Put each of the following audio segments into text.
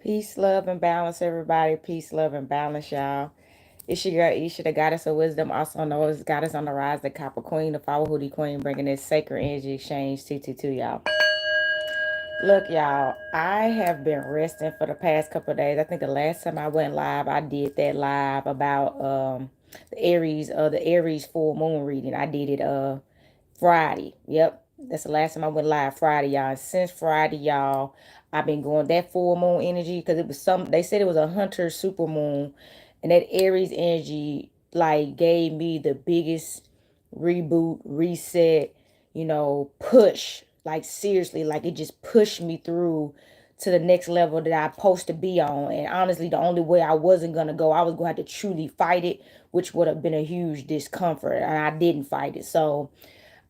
Peace, love, and balance, everybody. Peace, love, and balance, y'all. It's your girl Isha, the goddess of wisdom, also known as goddess on the rise, the copper queen, the power hoodie queen, bringing this sacred energy exchange to y'all. Look, y'all, I have been resting for the past couple of days. I think the last time I went live, I did that live about the Aries full moon reading. I did it Friday. Yep. That's the last time I went live Friday, y'all. And since Friday, y'all, I've been going that full moon energy because it was they said it was a hunter super moon. And that Aries energy like gave me the biggest reboot, reset, push. Like seriously, like it just pushed me through to the next level that I'm supposed to be on. And honestly, the only way I wasn't gonna go, I was gonna have to truly fight it, which would have been a huge discomfort. And I didn't fight it. So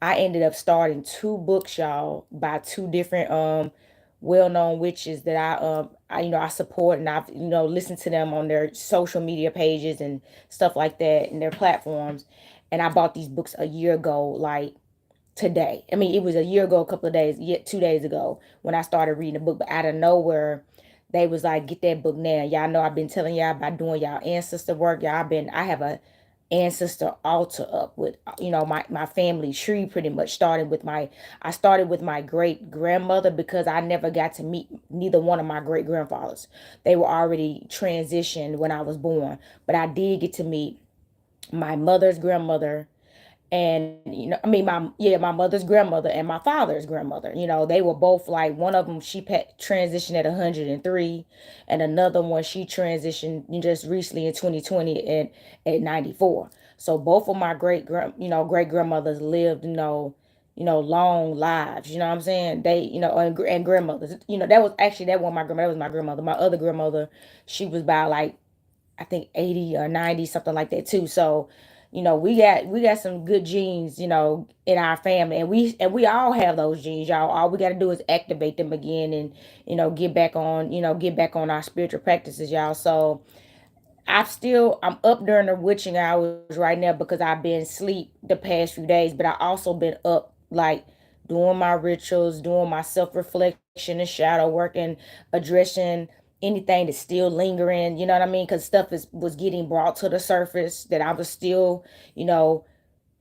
I ended up starting two books, y'all, by two different well-known witches that I support, and I've listened to them on their social media pages and stuff like that and their platforms. And I bought these books a year ago, like today. I mean, it was a year ago, a couple of days, yet 2 days ago when I started reading the book. But out of nowhere, they was like, "Get that book now." Y'all know I've been telling y'all about doing y'all ancestor work. I have a ancestor altar up with my family tree, pretty much started with my I started with my great grandmother because I never got to meet neither one of my great grandfathers. They were already transitioned when I was born, but I did get to meet my mother's grandmother, and my mother's grandmother and my father's grandmother. They were both like, one of them transitioned at 103, and another one she transitioned just recently in 2020 at 94. So both of my great grandmothers lived long lives. You know what I'm saying? They, and grandmothers. That was actually, that one my grandmother, that was my grandmother. My other grandmother, she was about like, I think 80 or 90, something like that too. So, we got some good genes, in our family, and we all have those genes, y'all. All we got to do is activate them again, and get back on our spiritual practices, y'all. So I'm up during the witching hours right now because I've been asleep the past few days, but I also been up like doing my rituals, doing my self-reflection and shadow work, and addressing anything that's still lingering, you know what I mean? Because stuff was getting brought to the surface that I was still, you know,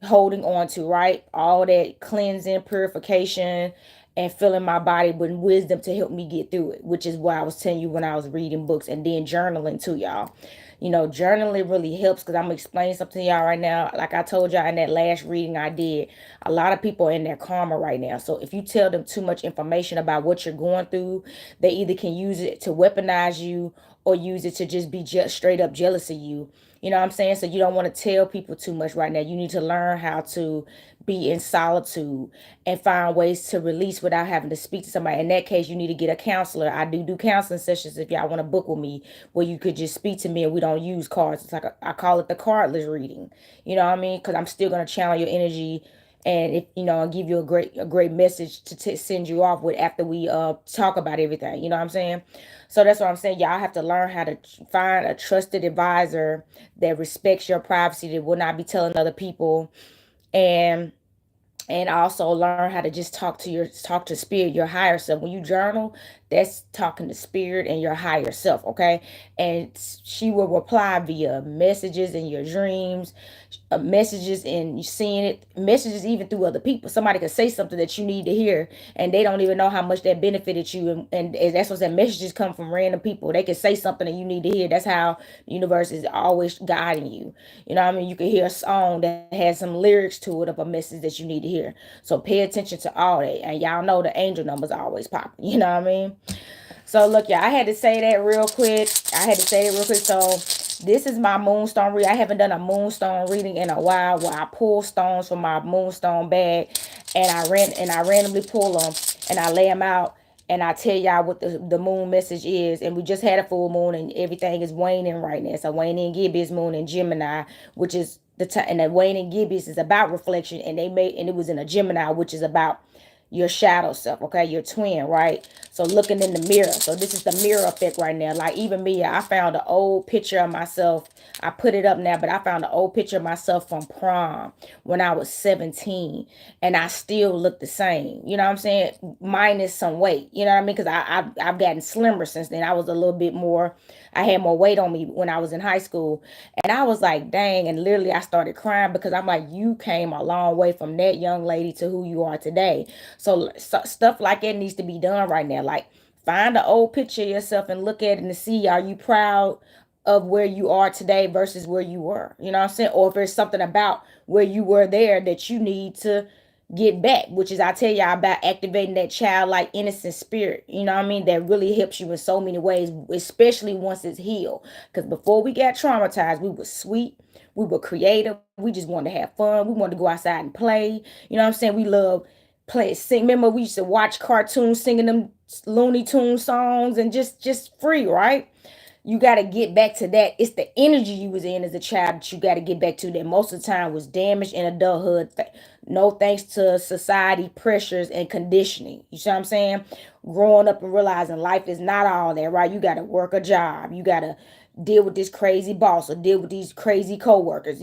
holding on to, right? All that cleansing, purification, and filling my body with wisdom to help me get through it, which is what I was telling you when I was reading books, and then journaling too, y'all. Journaling really helps because I'm gonna explain something to y'all right now. Like I told y'all in that last reading I did, a lot of people are in their karma right now. So if you tell them too much information about what you're going through, they either can use it to weaponize you or use it to just be just straight up jealous of you. You know what I'm saying? So you don't want to tell people too much right now. You need to learn how to be in solitude and find ways to release without having to speak to somebody. In that case, you need to get a counselor. I do counseling sessions if y'all want to book with me, where you could just speak to me and we don't use cards. It's like I call it the cardless reading. You know what I mean? Because I'm still gonna channel your energy, and if and give you a great message to send you off with after we talk about everything. You know what I'm saying? So that's what I'm saying. Y'all have to learn how to find a trusted advisor that respects your privacy, that will not be telling other people, and also learn how to just talk to spirit, your higher self. When you journal, that's talking to spirit and your higher self, okay? And she will reply via messages in your dreams, messages, and you seeing it, messages even through other people. Somebody could say something that you need to hear, and they don't even know how much that benefited you, and that's what that messages come from random people. They can say something that you need to hear. That's how the universe is always guiding you. You know what I mean? You can hear a song that has some lyrics to it of a message that you need to hear. So pay attention to all that. And y'all know the angel numbers are always popping. You know what I mean? So look, y'all, I had to say that real quick. I had to say it real quick. So this is my moonstone read. I haven't done a moonstone reading in a while, where I pull stones from my moonstone bag, and I randomly pull them and I lay them out, and I tell y'all what the moon message is. And we just had a full moon, and everything is waning right now. So waning Gibbous moon in Gemini, which is the time, and the waning Gibbous is about reflection, and it was in a Gemini, which is about your shadow self, okay, your twin, right? So looking in the mirror. So this is the mirror effect right now. Like even me, I found an old picture of myself. I put it up now, but I found an old picture of myself from prom when I was 17, and I still look the same. You know what I'm saying? Minus some weight. You know what I mean? Because I've gotten slimmer since then. I was a little bit more. I had more weight on me when I was in high school, and I was like, dang. And literally, I started crying because I'm like, you came a long way from that young lady to who you are today. So stuff like that needs to be done right now. Like find an old picture of yourself and look at it and see, are you proud of where you are today versus where you were? You know what I'm saying? Or if there's something about where you were there that you need to get back, which is I tell y'all about activating that childlike innocent spirit. You know what I mean? That really helps you in so many ways, especially once it's healed. Because before we got traumatized, we were sweet, we were creative, we just wanted to have fun, we wanted to go outside and play. You know what I'm saying? We love play sing. Remember we used to watch cartoons singing them Looney Tune songs and just free, right? You got to get back to that. It's the energy you was in as a child that you got to get back to, that most of the time was damaged in adulthood. No thanks to society pressures and conditioning. You see what I'm saying? Growing up and realizing life is not all that, right? You got to work a job. You got to deal with this crazy boss or deal with these crazy coworkers,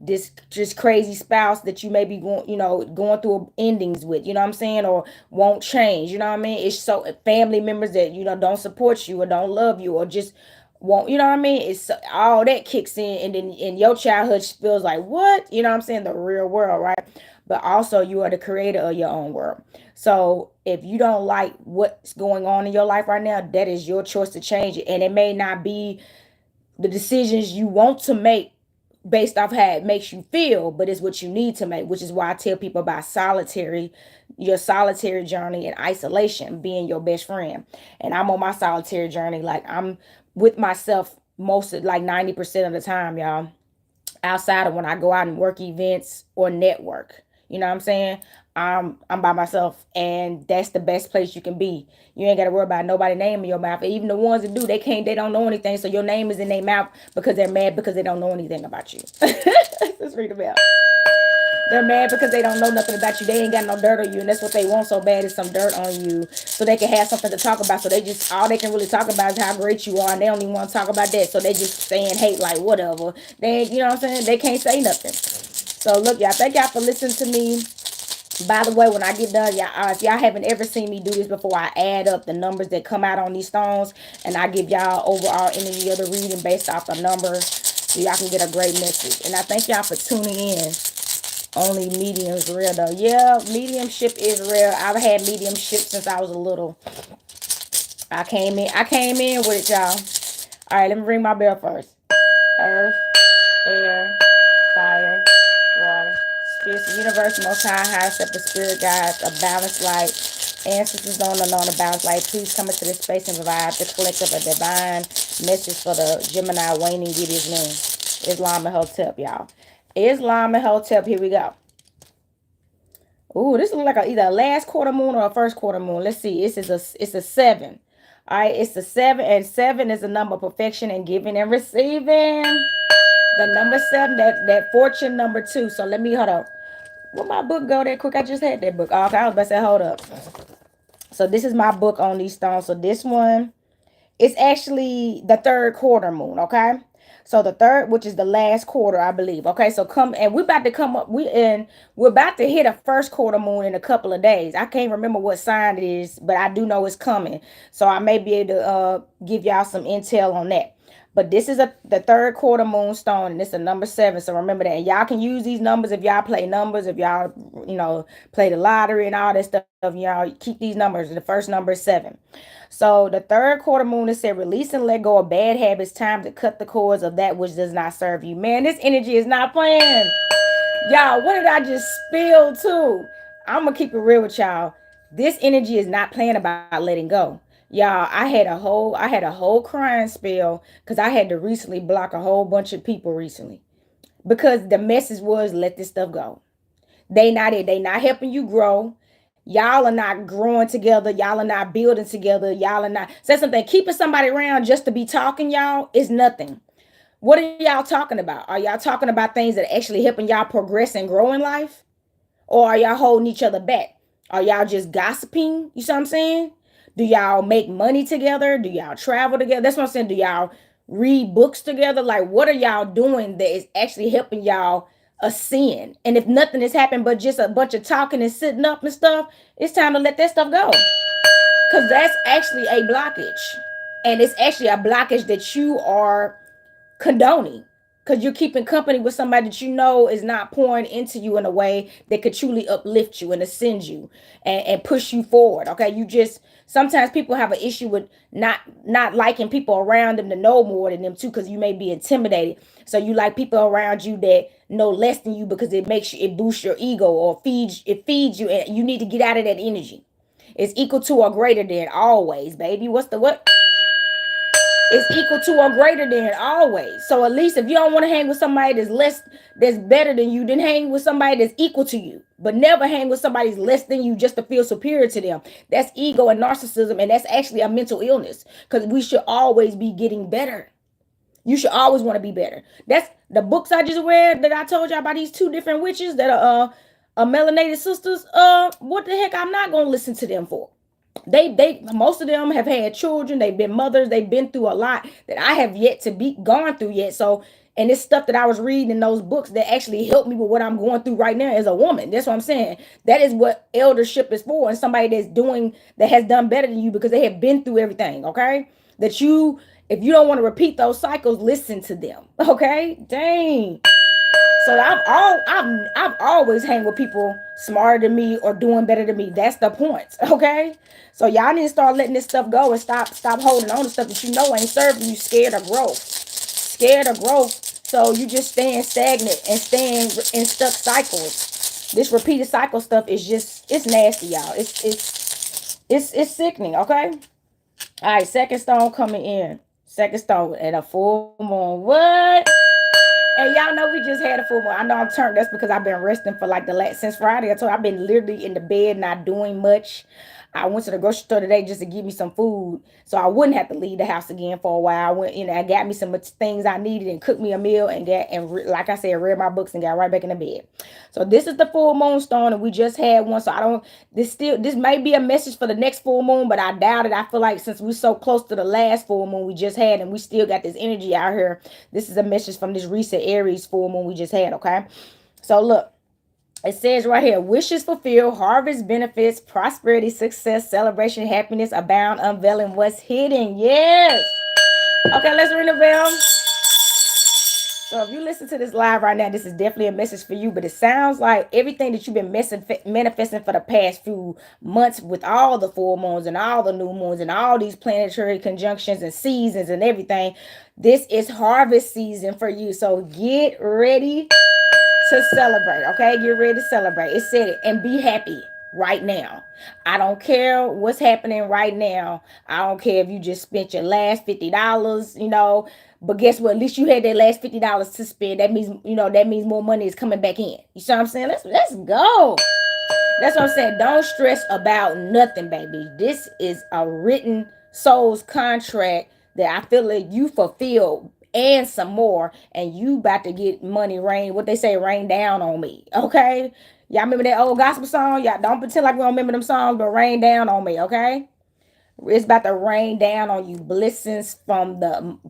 this just crazy spouse that you may be going through endings with, you know what I'm saying, or won't change, you know what I mean. It's so family members that don't support you or don't love you or just won't, you know what I mean. It's all that kicks in, and then in your childhood feels like, what, you know what I'm saying, the real world, right? But also you are the creator of your own world. So if you don't like what's going on in your life right now, that is your choice to change it. And it may not be the decisions you want to make based off how it makes you feel, but it's what you need to make, which is why I tell people about your solitary journey and isolation being your best friend. And I'm on my solitary journey. Like I'm with myself most of like 90% of the time, y'all, outside of when I go out and work events or network. You know what I'm saying? I'm by myself, and that's the best place you can be. You ain't gotta worry about nobody name in your mouth. Even the ones that do, they don't know anything. So your name is in their mouth because they're mad because they don't know anything about you. Let's read about. They're mad because they don't know nothing about you. They ain't got no dirt on you, and that's what they want so bad is some dirt on you, so they can have something to talk about. So they just all they can really talk about is how great you are, and they don't even want to talk about that. So they just saying hate like whatever. They ain't, you know what I'm saying? They can't say nothing. So look, y'all. Thank y'all for listening to me. By the way, when I get done, y'all, if y'all haven't ever seen me do this before, I add up the numbers that come out on these stones, and I give y'all overall energy of the reading based off the numbers, so y'all can get a great message. And I thank y'all for tuning in. Only medium's real though. Yeah, mediumship is real. I've had mediumship since I was a little. I came in with it, y'all. All right, let me ring my bell first. Earth, air, fire, water, spirits, the universe, most high, high separate spirit guides, a balanced light, ancestors on and on a balanced light. Please come into this space and provide the collective a divine message for the Gemini Waning Gibbous moon. Islam and Hotep, y'all. Islam and Hotep, here we go. Ooh, this looks like either a last quarter moon or a first quarter moon. Let's see. It's a 7. All right, it's a 7, and 7 is a number of perfection and giving and receiving. The number 7, that fortune number 2. So let me hold up. Where my book go that quick? I just had that book. Oh, okay, I was about to say hold up. So this is my book on these stones. So this one, it's actually the third quarter moon, okay? So the third, which is the last quarter, I believe. Okay, so come and we're about to come up. We're about to hit a first quarter moon in a couple of days. I can't remember what sign it is, but I do know it's coming. So I may be able to give y'all some intel on that. But this is the third quarter moonstone, and it's a number 7. So remember that. And y'all can use these numbers if y'all play numbers, if y'all, play the lottery and all that stuff. Y'all keep these numbers. The first number is 7. So the third quarter moon is said, release and let go of bad habits. Time to cut the cords of that which does not serve you. Man, this energy is not playing. Y'all, what did I just spill too? I'm gonna keep it real with y'all. This energy is not playing about letting go. Y'all, I had a whole crying spell because I had to recently block a whole bunch of people recently. Because the message was let this stuff go. They not it. They not helping you grow. Y'all are not growing together. Y'all are not building together. Y'all are not. Say something. Keeping somebody around just to be talking, y'all, is nothing. What are y'all talking about? Are y'all talking about things that are actually helping y'all progress and grow in life? Or are y'all holding each other back? Are y'all just gossiping? You see what I'm saying? Do y'all make money together? Do y'all travel together? That's what I'm saying. Do y'all read books together? Like, what are y'all doing that is actually helping y'all ascend? And if nothing has happened but just a bunch of talking and sitting up and stuff, it's time to let that stuff go. Because that's actually a blockage. And it's actually a blockage that you are condoning, because you're keeping company with somebody that you know is not pouring into you in a way that could truly uplift you and ascend you and push you forward. Okay, you just, sometimes people have an issue with not liking people around them to know more than them too, because you may be intimidated. So you like people around you that know less than you because it makes you, it boosts your ego or feeds you, and you need to get out of that energy. It's equal to or greater than always, baby. What's the what? Is equal to or greater than always. So at least if you don't want to hang with somebody that's less, that's better than you, then hang with somebody that's equal to you. But never hang with somebody that's less than you just to feel superior to them. That's ego and narcissism, and that's actually a mental illness. Because we should always be getting better. You should always want to be better. That's the books I just read that I told y'all about, these two different witches that are melanated sisters. What the heck? I'm not gonna listen to them for. They most of them have had children, they've been mothers, they've been through a lot that I have yet to be gone through yet. So, and it's stuff that I was reading in those books that actually helped me with what I'm going through right now as a woman. That's what I'm saying. That is what eldership is for, and somebody that's doing, that has done better than you because they have been through everything. Okay, that you, if you don't want to repeat those cycles, listen to them. Okay, dang. So I've always hang with people smarter than me or doing better than me. That's the point. Okay. So y'all need to start letting this stuff go and stop holding on to stuff that you know ain't serving you. Scared of growth. Scared of growth. So you just staying stagnant and staying in stuck cycles. This repeated cycle stuff is just, it's nasty, y'all. It's sickening. Okay. All right. Second stone coming in. Second stone at a full moon. What? And y'all know we just had a full moon. I know I'm turned. That's because I've been resting for like the last, since Friday. So I've been literally in the bed, not doing much. I went to the grocery store today just to give me some food, so I wouldn't have to leave the house again for a while. I went, I got me some things I needed and cooked me a meal and like I said, read my books and got right back in the bed. So this is the full moon stone, and we just had one. So I don't. This may be a message for the next full moon, but I doubt it. I feel like since we're so close to the last full moon we just had, and we still got this energy out here, this is a message from this recent Aries full moon we just had. Okay, so look. It says right here, wishes fulfilled, harvest benefits, prosperity, success, celebration, happiness, abound, unveiling what's hidden. Yes. Okay, let's ring the bell. So if you listen to this live right now, this is definitely a message for you. But it sounds like everything that you've been manifesting for the past few months, with all the full moons and all the new moons and all these planetary conjunctions and seasons and everything, this is harvest season for you. So get ready to celebrate. Okay, get ready to celebrate. It said it, and be happy right now. I don't care what's happening right now. I don't care if you just spent your last $50, but guess what? At least you had that last $50 to spend. That means, that means more money is coming back in. You see what I'm saying? Let's go. That's what I'm saying. Don't stress about nothing, baby. This is a written soul's contract that I feel like you fulfilled and some more, and you about to get money rain. What they say, rain down on me. Okay, y'all remember that old gospel song? Y'all don't pretend like we don't remember them songs, but rain down on me. Okay, it's about to rain down on you blessings from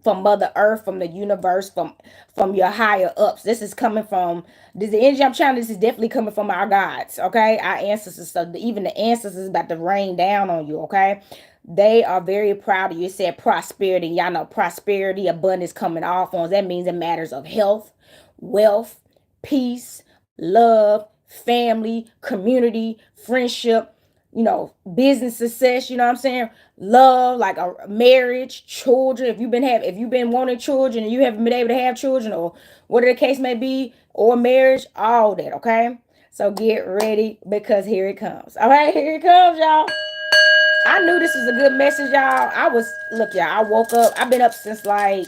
Mother Earth, from the universe, from your higher ups. This is coming from this, the energy I'm channeling. This is definitely coming from our gods. Okay, our ancestors. So even the ancestors is about to rain down on you. Okay. They are very proud of you. It said prosperity. Y'all know prosperity, abundance coming off on. That means in matters of health, wealth, peace, love, family, community, friendship, business success, you know what I'm saying? Love, like a marriage, children. If you've been wanting children and you haven't been able to have children, or whatever the case may be, or marriage, all that, okay? So get ready, because here it comes. All right, here it comes, y'all. I knew this was a good message, y'all. Look, y'all, I woke up. I've been up since I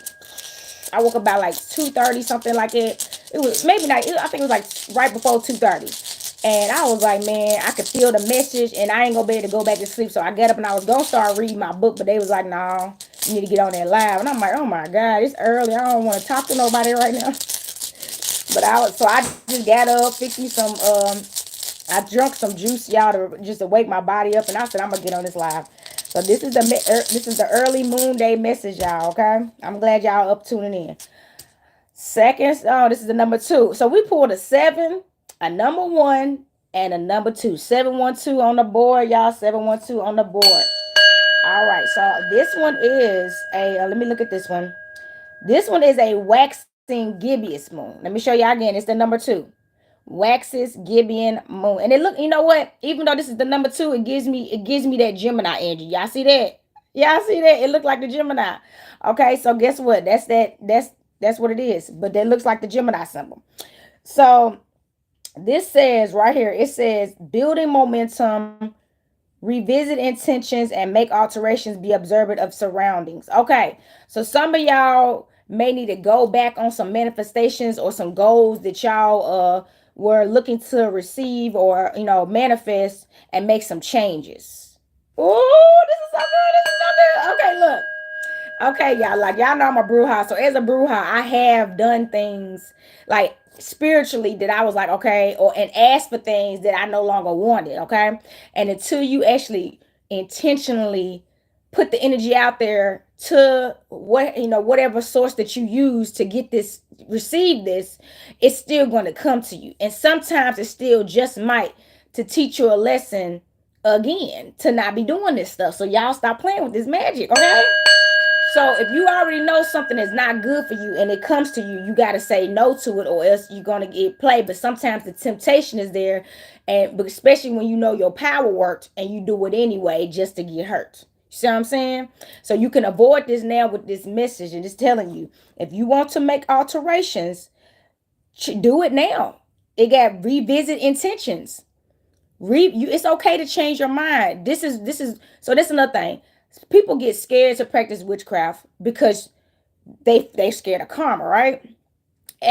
woke up about like 2:30, something like that. It was maybe not, I think it was like right before 2:30. And I was like, man, I could feel the message, and I ain't gonna be able to go back to sleep. So I got up and I was gonna start reading my book, but they was like, no, you need to get on that live. And I'm like, oh my God, it's early. I don't want to talk to nobody right now. So I just got up, fixed me some I drunk some juice, y'all, to just to wake my body up, and I said I'm gonna get on this live. So this is the early moon day message, y'all. Okay, I'm glad y'all up tuning in. Second, oh, this is the number 2. So we pulled a 7, a number 1, and a number 2. 712 on the board, y'all. 712 on the board. All right. So this one is a. Let me look at this one. This one is a waxing gibbous moon. Let me show y'all again. It's the number 2. Waxes Gibeon moon. And it look, you know what? Even though this is the number 2, it gives me that Gemini energy. Y'all see that? Y'all see that? It looked like the Gemini. Okay, so guess what? That's what it is. But that looks like the Gemini symbol. So this says right here, it says building momentum, revisit intentions, and make alterations, be observant of surroundings. Okay, so some of y'all may need to go back on some manifestations or some goals that y'all were looking to receive or manifest, and make some changes. Oh, this is so good. This is so good. Okay, look. Okay, y'all, like y'all know I'm a bruja. So as a bruja, I have done things like spiritually that I was like, okay, or and asked for things that I no longer wanted, okay? And until you actually intentionally put the energy out there to whatever source that you use to get this, receive this, it's still going to come to you. And sometimes it still just might to teach you a lesson again to not be doing this stuff. So y'all stop playing with this magic, okay? So if you already know something is not good for you and it comes to you, you got to say no to it, or else you're going to get played. But sometimes the temptation is there, and especially when you know your power worked and you do it anyway just to get hurt. You see what I'm saying? So you can avoid this now with this message, and it's telling you, if you want to make alterations, do it now. It got revisit intentions. It's okay to change your mind. This is another thing. People get scared to practice witchcraft because they scared of karma, right?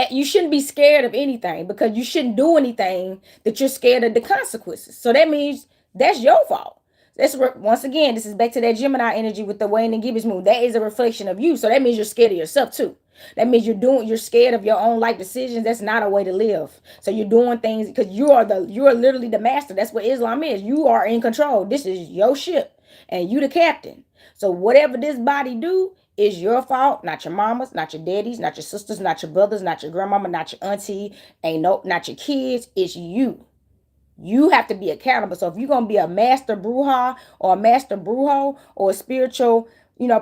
You shouldn't be scared of anything, because you shouldn't do anything that you're scared of the consequences. So that means that's your fault. Once again, this is back to that Gemini energy with the Waning Gibbous moon. That is a reflection of you. So that means you're scared of yourself too. That means you're scared of your own life decisions. That's not a way to live. So you're doing things because you are literally the master. That's what Islam is. You are in control. This is your ship and you the captain. So whatever this body do is your fault, not your mama's, not your daddy's, not your sisters, not your brothers, not your grandmama, not your auntie, not your kids. It's you. You have to be accountable. So if you're going to be a master bruja or a master brujo or a spiritual,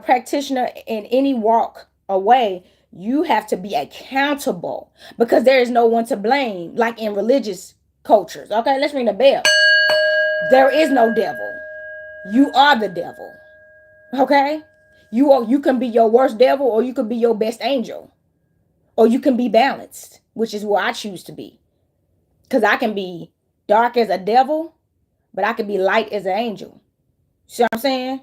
practitioner in any walk away, you have to be accountable, because there is no one to blame, like in religious cultures. Okay, let's ring the bell. There is no devil. You are the devil. Okay? You can be your worst devil, or you can be your best angel. Or you can be balanced, which is what I choose to be. Because I can be dark as a devil, but I can be light as an angel. See what I'm saying?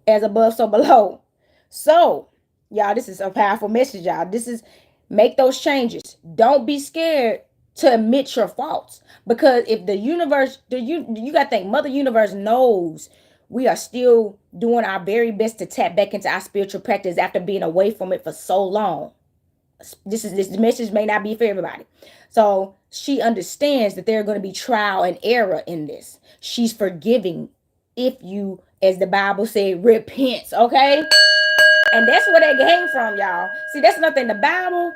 As above, so below. So, y'all, this is a powerful message, y'all. This is, make those changes. Don't be scared to admit your faults. Because if the universe, you got to think, Mother Universe knows we are still doing our very best to tap back into our spiritual practice after being away from it for so long. This message may not be for everybody. So she understands that there are going to be trial and error in this. She's forgiving if you, as the Bible said, repent. Okay? And that's where that came from, y'all. See, that's nothing. The Bible,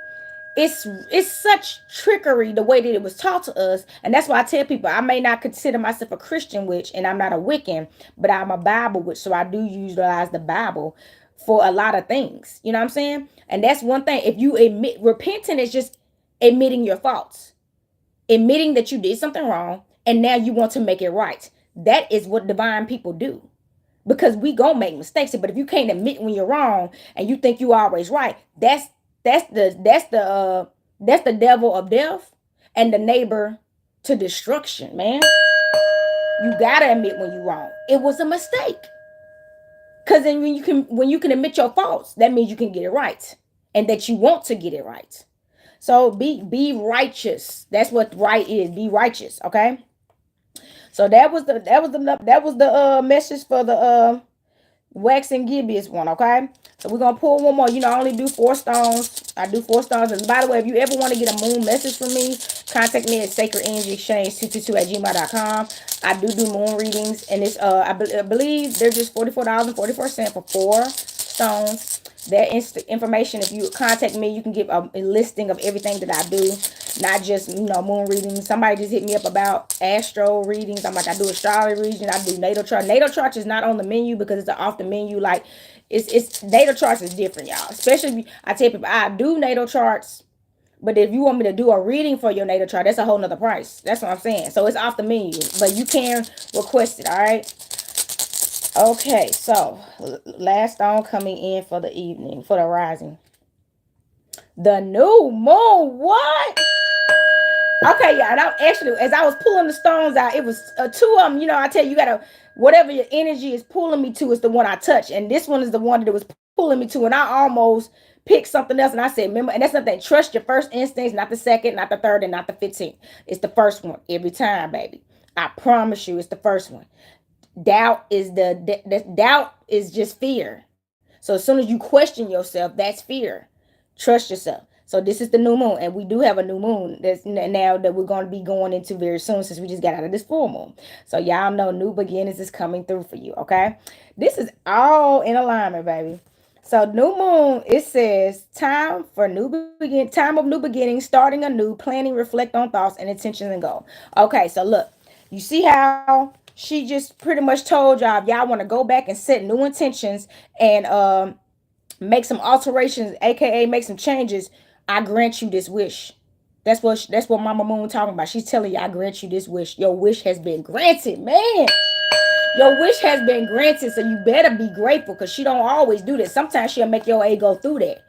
it's such trickery the way that it was taught to us. And that's why I tell people, I may not consider myself a Christian witch, and I'm not a Wiccan, but I'm a Bible witch. So I do utilize the Bible for a lot of things. You know what I'm saying? And that's one thing. If you admit, repenting is just admitting your faults, admitting that you did something wrong, and now you want to make it right. That is what divine people do. Because we gonna make mistakes, but if you can't admit when you're wrong and you think you always right, that's the devil of death and the neighbor to destruction, man. You gotta admit when you're wrong. It was a mistake. Cause then when you can admit your faults, that means you can get it right, and that you want to get it right. So be righteous. That's what right is. Be righteous, okay? So that was the message for the waxing gibbous one, okay? So we're gonna pull one more. I only do 4 stones. I do 4 stones. And by the way, if you ever want to get a moon message from me, Contact me at sacredenergyexchange222@gmail.com. I do moon readings, and it's I believe they're just $44.44 for 4 stones. That information, if you contact me, you can get a listing of everything that I do, not just, moon readings. Somebody just hit me up about astro readings. I'm like, I do astrology readings, I do natal chart. Natal charts is not on the menu because it's off the menu. Like, it's natal charts is different, y'all. Especially if I tell people I do natal charts, but if you want me to do a reading for your natal chart, that's a whole nother price. That's what I'm saying. So it's off the menu, but you can request it. All right. Okay, so last stone coming in for the evening, for the rising. The new moon. What? Okay, yeah. And actually, as I was pulling the stones out, it was 2 of them. I tell you, you gotta, whatever your energy is pulling me to is the one I touch, and this one is the one that was pulling me to, and I almost picked something else, and I said, remember, and that's nothing. Trust your first instincts, not the second, not the third, and not the 15th. It's the first one every time, baby. I promise you, it's the first one. Doubt is doubt is just fear. So as soon as you question yourself, that's fear. Trust yourself. So this is the new moon, and we do have a new moon that's now that we're going to be going into very soon, since we just got out of this full moon. So y'all know new beginnings is coming through for you. Okay, this is all in alignment, baby. So new moon, it says time of new beginning, starting anew, planning, reflect on thoughts and intentions and goals. Okay, so look, you see how she just pretty much told y'all, if y'all want to go back and set new intentions and make some alterations, aka make some changes, I grant you this wish. That's what Mama Moon talking about. She's telling you, I grant you this wish. Your wish has been granted, man. Your wish has been granted, so you better be grateful, because she don't always do this. Sometimes she'll make your A go through that.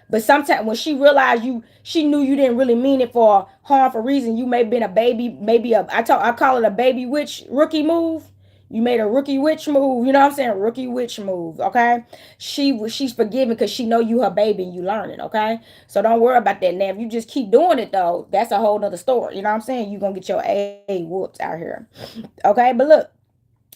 But sometimes when she realized she knew you didn't really mean it for a harmful reason. You may have been a baby, maybe I call it a baby witch rookie move. You made a rookie witch move. You know what I'm saying? Rookie witch move. Okay. She's forgiven because she know you her baby and you learn it. Okay. So don't worry about that. Now, if you just keep doing it though, that's a whole nother story. You know what I'm saying? You're gonna get your A whoops out here. Okay, but look.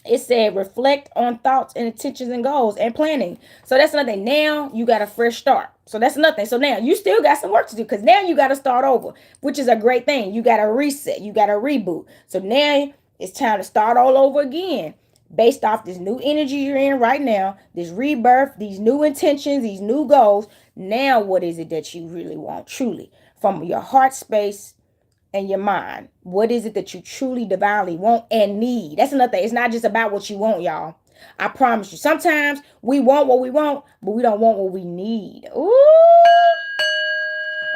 It said reflect on thoughts and intentions and goals and planning. So that's nothing. Now you got a fresh start. So that's nothing. So now you still got some work to do, because now you got to start over, which is a great thing. You got to reset. You got to reboot. So now it's time to start all over again, based off this new energy you're in right now, this rebirth, these new intentions, these new goals. Now, what is it that you really want, truly, from your heart space and your mind? What is it that you truly divinely want and need? That's another thing. It's not just about what you want, y'all. I promise you. Sometimes we want what we want, but we don't want what we need. Ooh.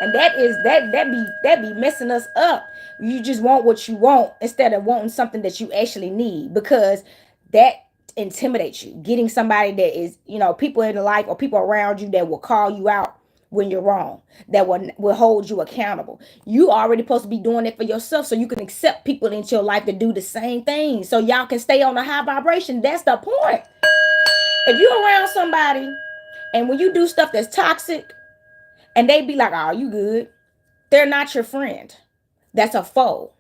And that be messing us up. You just want what you want instead of wanting something that you actually need, because that intimidates you. Getting somebody that is, people in life or people around you that will call you out when you're wrong, that will hold you accountable. You already supposed to be doing it for yourself, so you can accept people into your life to do the same thing, so y'all can stay on a high vibration. That's the point. If you're around somebody and when you do stuff that's toxic and they be like, oh, you good, they're not your friend. That's a foe.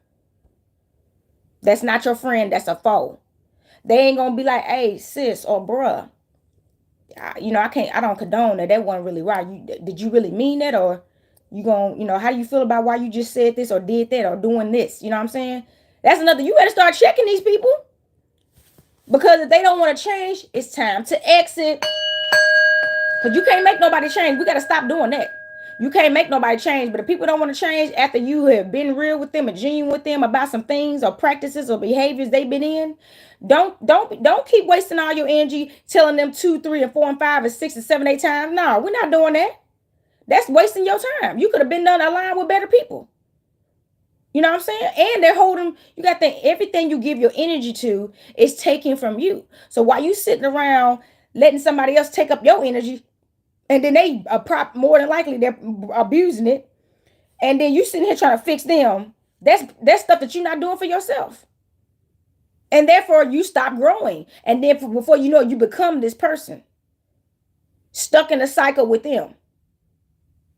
That's not your friend. That's a foe. They ain't gonna be like, hey, sis or bruh, I don't condone that. That wasn't really right. Did you really mean that? Or you gonna, how do you feel about why you just said this or did that or doing this? You know what I'm saying? That's another. You better start checking these people, because if they don't want to change, it's time to exit. Because you can't make nobody change. We got to stop doing that. You can't make nobody change. But if people don't want to change after you have been real with them and genuine with them about some things or practices or behaviors they've been in, don't keep wasting all your energy telling them 2, 3, and 4, and 5, and 6, and 7, 8 times. No, we're not doing that. That's wasting your time. You could have been done aligned with better people. You know what I'm saying? And they're holding, you got to think everything you give your energy to is taken from you. So while you sitting around letting somebody else take up your energy, and then they more than likely they're abusing it, and then you sitting here trying to fix them, that's stuff that you're not doing for yourself. And therefore you stop growing. And then before you know it, you become this person stuck in a cycle with them,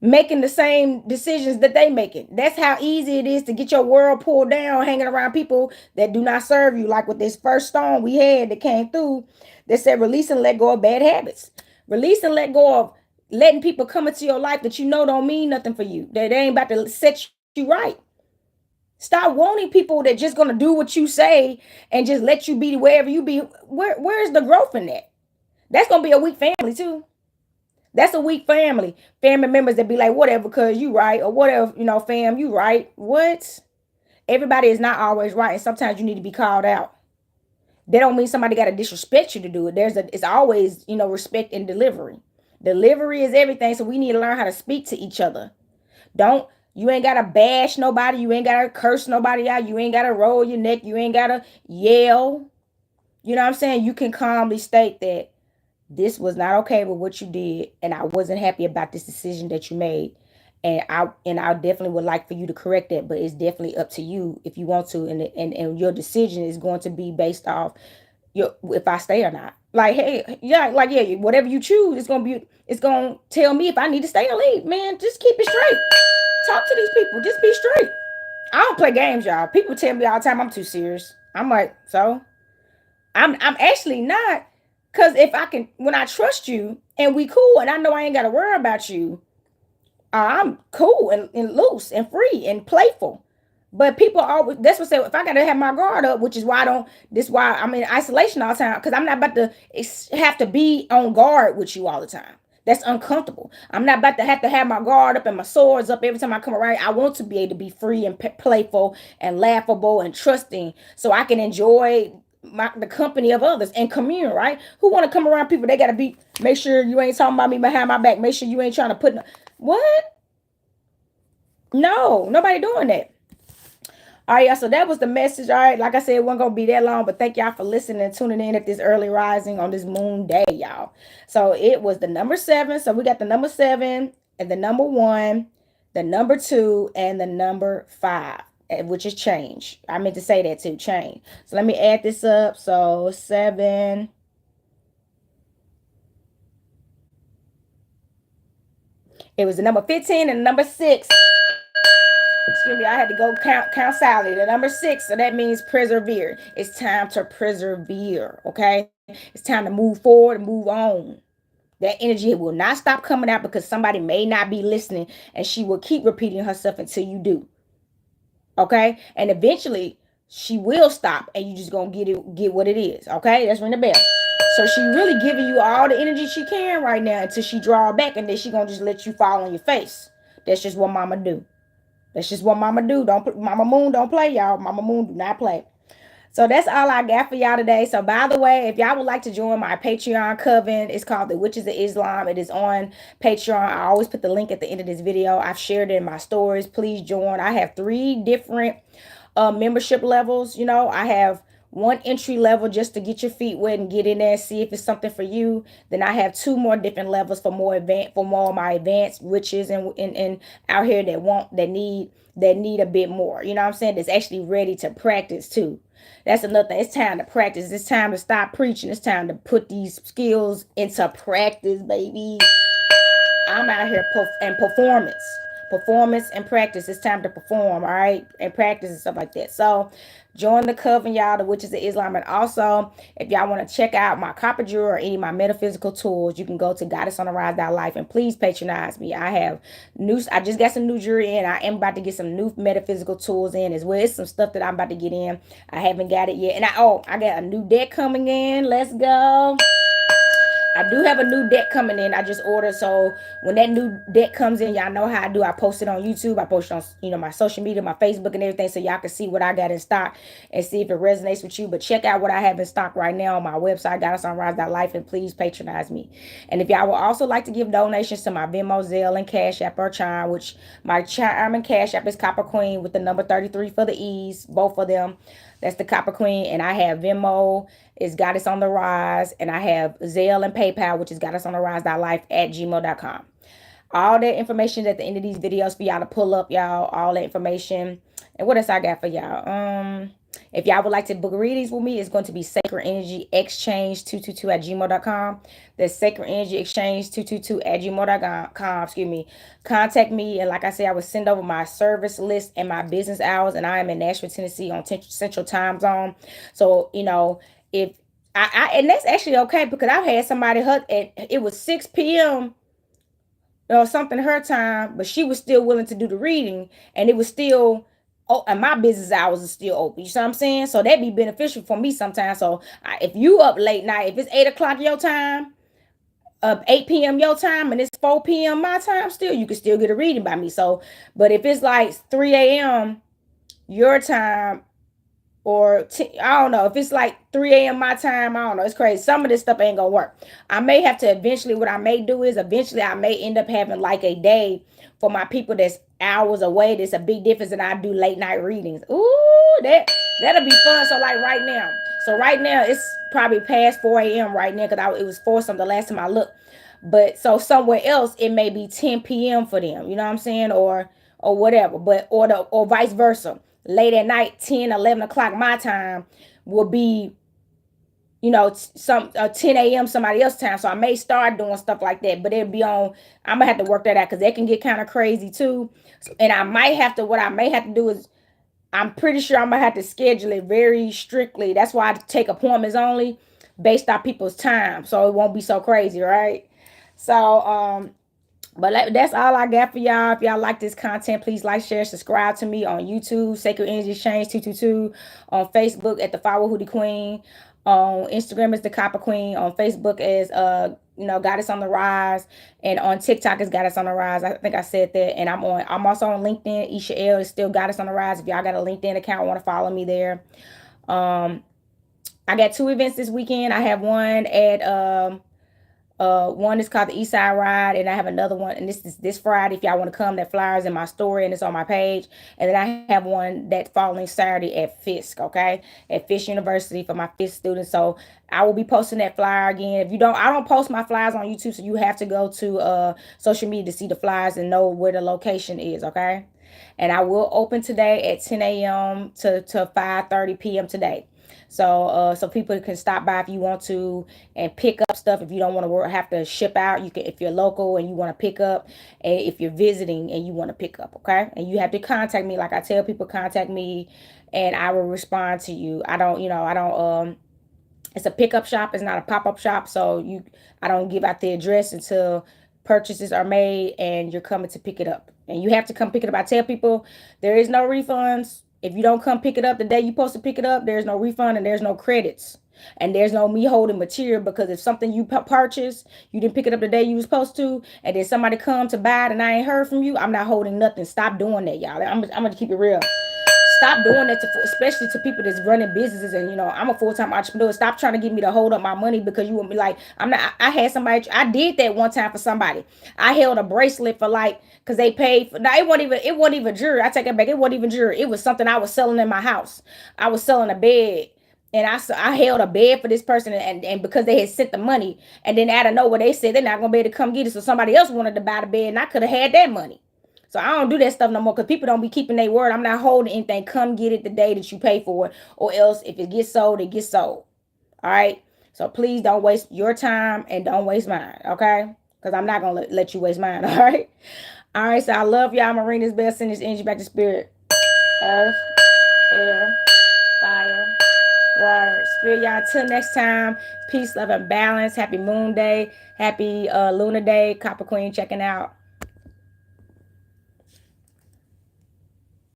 making the same decisions that they making. That's how easy it is to get your world pulled down, hanging around people that do not serve you. Like with this first stone we had that came through that said release and let go of bad habits. Release and let go of letting people come into your life that don't mean nothing for you, that they ain't about to set you right. Stop wanting people that just gonna do what you say and just let you be wherever you be. Where's the growth in that? That's gonna be a weak family too. That's a weak family. Family members that be like, whatever, cause you right, or whatever, fam, you right. What? Everybody is not always right, and sometimes you need to be called out. That don't mean somebody got to disrespect you to do it. It's always, respect and delivery. Delivery is everything, so we need to learn how to speak to each other. Don't You ain't gotta bash nobody. You ain't gotta curse nobody out. You ain't gotta roll your neck. You ain't gotta yell. You know what I'm saying? You can calmly state that this was not okay with what you did, and I wasn't happy about this decision that you made. And I definitely would like for you to correct that, but it's definitely up to you if you want to, and your decision is going to be based off if I stay or not. Like, hey, yeah, like, yeah, whatever you choose, it's gonna tell me if I need to stay or leave. Man, just keep it straight. Talk to these people. Just be straight. I don't play games, y'all. People tell me all the time I'm too serious. I'm like, so I'm actually not. Cause if I can, when I trust you and we cool, and I know I ain't gotta worry about you, I'm cool and loose and free and playful. But people always, that's what say, if I gotta have my guard up, which is why I don't, this why I'm in isolation all the time, because I'm not about to have to be on guard with you all the time. That's uncomfortable. I'm not about to have my guard up and my swords up every time I come around. I want to be able to be free and playful and laughable and trusting, so I can enjoy the company of others and commune, right? Who want to come around people? They gotta be, make sure you ain't talking about me behind my back. Make sure you ain't trying to put what? No, nobody doing that. All right, y'all. So that was the message. All right, like I said, it wasn't gonna be that long, but thank y'all for listening and tuning in at this early rising on this moon day, y'all. So it was the number 7. So we got the number 7 and the number 1, the number 2, and the number 5, which is change. I meant to say that too, change. So let me add this up. So 7. It was the number 15 and the number 6. Excuse me, I had to go count Sally. The number 6, so that means persevere. It's time to persevere, okay? It's time to move forward and move on. That energy will not stop coming out because somebody may not be listening, and she will keep repeating herself until you do. Okay? And eventually she will stop, and you just gonna get what it is. Okay? That's ring the bell. So she really giving you all the energy she can right now until she draw back, and then she gonna just let you fall on your face. That's just what mama do. That's just what mama do. Mama Moon don't play, y'all. Mama Moon do not play. So that's all I got for y'all today. So by the way, if y'all would like to join my Patreon coven, it's called the Witches of Islam. It is on Patreon. I always put the link at the end of this video. I've shared it in my stories. Please join. I have 3 different membership levels. I have one entry level just to get your feet wet and get in there and see if it's something for you. Then I have 2 more different levels for more of my advanced witches and out here that need a bit more. You know what I'm saying? That's actually ready to practice too. That's another thing. It's time to practice. It's time to stop preaching. It's time to put these skills into practice, baby. I'm out here and performance and practice. It's time to perform, all right, and practice and stuff like that. So join the coven, y'all, the Witches of Islam. And also, if y'all want to check out my copper jewelry or any of my metaphysical tools, you can go to goddessontherise.life, and please patronize me. I just got some new jewelry in. I am about to get some new metaphysical tools in as well. It's some stuff that I'm about to get in. I haven't got it yet. And I got a new deck coming in. Let's go. I do have a new deck coming in. I just ordered. So when that new deck comes in, y'all know how I do. I post it on YouTube. I post it on, my social media, my Facebook and everything. So y'all can see what I got in stock and see if it resonates with you. But check out what I have in stock right now on my website, goddessontherise.life, and please patronize me. And if y'all would also like to give donations to my Venmo, Zelle, and Cash App or Chime, which my Chime and Cash App is Copper Queen with the number 33 for the E's, both of them. That's the Copper Queen. And I have Venmo is Goddess on the Rise, and I have Zelle and PayPal, which is goddessontherise.life@gmail.com. All that information at the end of these videos for y'all to pull up, y'all. All that information. And what else I got for y'all? If y'all would like to book readings with me, it's going to be Sacred Energy Exchange 222@gmail.com. That's Sacred Energy Exchange 222@gmail.com. Excuse me. Contact me, and like I said, I will send over my service list and my business hours. And I am in Nashville, Tennessee, on Central Time Zone. So if and that's actually okay, because I've had somebody it was 6 p.m. or something her time, but she was still willing to do the reading, and it was still oh, and my business hours are still open. You see what I'm saying? So that'd be beneficial for me sometimes. So if you up late night, if it's 8 o'clock your time, 8 p.m. your time, and it's 4 p.m. my time, still you can still get a reading by me. So, but if it's like 3 a.m. your time, or I don't know, if it's like 3 a.m. my time, I don't know, it's crazy. Some of this stuff ain't gonna work. I may have to eventually, what I may do is eventually I may end up having like a day for my people that's hours away. There's a big difference, and I do late night readings. Ooh, that'll be fun. So like right now it's probably past 4 a.m. right now, because it was 4 something the last time I looked. But so somewhere else it may be 10 p.m. for them, you know what I'm saying, or whatever. But or vice versa, late at night, 10, 11 o'clock my time will be, some 10 a.m. somebody else's time. So I may start doing stuff like that, but it'll be on. I'm gonna have to work that out, because that can get kind of crazy too. And what I may have to do is, I'm pretty sure I'm gonna have to schedule it very strictly. That's why I take appointments only based on people's time, so it won't be so crazy, right? So but that's all I got for y'all. If y'all like this content, please like, share, subscribe to me on YouTube, Sacred Energy Exchange 222, on Facebook at the Flower Hoodie Queen, on Instagram is the Copper Queen, on Facebook is Goddess on the Rise, and on TikTok is Goddess on the Rise. I think I said that. And I'm also on LinkedIn. Isha L is still Goddess on the Rise. If y'all got a LinkedIn account, want to follow me there. I got 2 events this weekend. I have one at one is called the East Side Ride, and I have another one, and this is this Friday. If y'all want to come, that flyer's in my story and it's on my page. And then I have one that following Saturday at Fisk, okay, at Fisk University for my Fisk students. So I will be posting that flyer again. If you don't, I don't post my flyers on YouTube, so you have to go to social media to see the flyers and know where the location is, okay. And I will open today at 10 a.m. to 5:30 p.m. today. So people can stop by if you want to and pick up stuff. If you don't want to have to ship out, you can. If you're local and you want to pick up, and if you're visiting and you want to pick up, okay. And you have to contact me. Like I tell people, contact me, and I will respond to you. I don't. It's a pickup shop. It's not a pop-up shop. So I don't give out the address until purchases are made and you're coming to pick it up. And you have to come pick it up. I tell people there is no refunds. If you don't come pick it up the day you're supposed to pick it up, there's no refund and there's no credits. And there's no me holding material, because if something you purchase, you didn't pick it up the day you were supposed to, and then somebody come to buy it and I ain't heard from you, I'm not holding nothing. Stop doing that, y'all. I'm going to keep it real. Stop doing that, especially to people that's running businesses. And I'm a full-time entrepreneur. Stop trying to get me to hold up my money, because you won't be like, I'm not. I had somebody. I did that one time for somebody. I held a bracelet for because they paid for. Now it wasn't even jewelry. I take it back. It wasn't even jewelry. It was something I was selling in my house. I was selling a bed. And I held a bed for this person, and because they had sent the money, and then out of nowhere they said they're not gonna be able to come get it, so somebody else wanted to buy the bed, and I could have had that money. So I don't do that stuff no more, because people don't be keeping their word. I'm not holding anything. Come get it the day that you pay for it, or else if it gets sold, it gets sold. All right. So please don't waste your time and don't waste mine. Okay. Because I'm not going to let you waste mine. All right. All right. So I love y'all. Marina's best. Send this energy back to spirit. Earth, air, fire, water, spirit. Y'all, until next time, peace, love, and balance. Happy moon day. Happy lunar day. Copper Queen checking out.